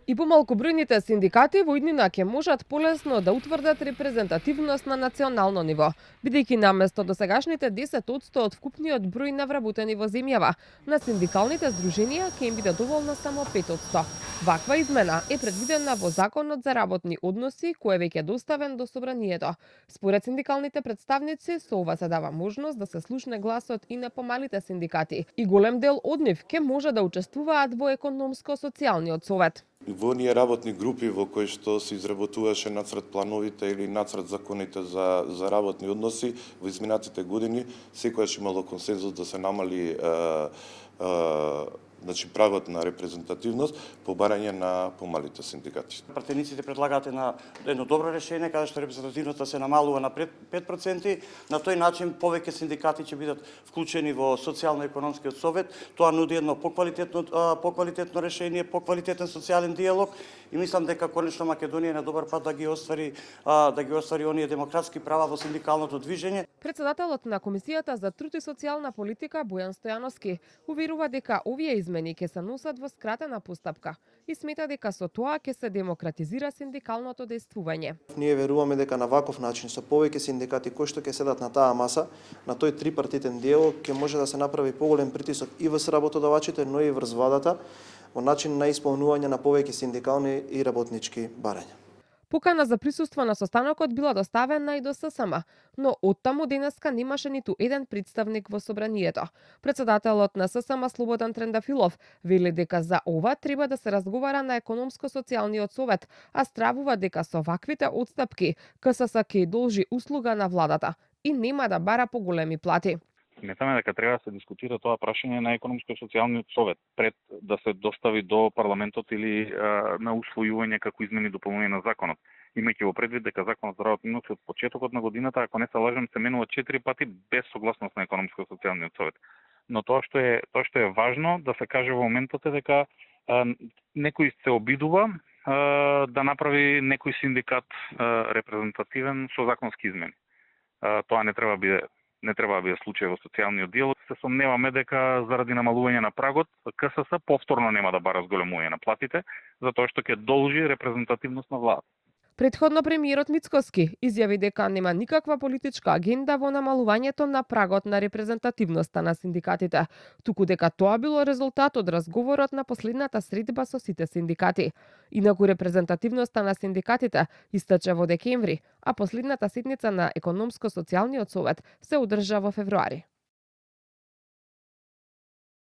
И помалкобројните синдикати во иднина ќе можат полесно да утврдат репрезентативност на национално ниво, бидејќи наместо досегашните 10% од вкупниот број на вработени во земјава, на синдикалните здруженија ќе им биде доволно само 5%. Ваква измена е предвидена во Законот за работни односи, кој е веќе доставен до Собранието. Според синдикалните представници, со ова се дава можност да се слушне гласот и на помалите синдикати, и голем дел од нив ќе може да учествуваат во економско-социјалниот совет. Во оние работни групи во кои што се изработуваше нацрт плановите или нацрт законите за работни односи во изминатите години, секогаш имало консензус да се намали прагот на репрезентативност по барање на помалите синдикати. Пратениците предлагаат едно добро решение каде што репрезентативноста се намалува на 5%. На тој начин повеќе синдикати ќе бидат вклучени во социјално-економскиот совет. Тоа нуди едно поквалитетно решение, поквалитетен социјален диалог и мислам дека конечно Македонија е на добар пат да ги оствари оние демократски права во синдикалното движење. Председателот на Комисијата за труд и социјална политика Бојан Стојановски уверува дека овие измени ќе се носат во скратена постапка и смета дека со тоа ќе се демократизира синдикалното дејствување. Ние веруваме дека на ваков начин со повеќе синдикати кои што ќе седат на таа маса, на тој трипартитен диалог ќе може да се направи поголем притисок и врз работодавачите, но и врз владата во начин на исполнување на повеќе синдикални и работнички барања. Покана за присуство на состанокот била доставена и до ССМ, но оттаму денеска немаше ниту еден представник во Собранието. Председателот на ССМ Слободан Трендафилов вели дека за ова треба да се разговара на економско-социјалниот совет, а стравува дека со ваквите отстапки КСС ќе должи услуга на владата и нема да бара поголеми плати. Сметаме дека треба да се дискутира тоа прашање на економско-социјалниот совет пред да се достави до парламентот или на усвојување како измени и дополнување на законот. Имајќи во предвид дека законот за работни односи од почетокот на годината, ако не се лажам, се менува 4 пати без согласност на економско-социјалниот совет. Но тоа што е важно да се каже во моментот е дека некој се обидува да направи некој синдикат репрезентативен со законски измени. Тоа не треба да биде случај во социјалниот диалог. Се сомневаме дека заради намалување на прагот, КСС повторно нема да бара зголемување на платите, затоа што ќе должи репрезентативност на владата. Претходно премиерот Мицкоски изјави дека нема никаква политичка агенда во намалувањето на прагот на репрезентативноста на синдикатите, туку дека тоа било резултат од разговорот на последната средба со сите синдикати. Инаку репрезентативноста на синдикатите истече во декември, а последната седница на економско-социјалниот совет се одржа во февруари.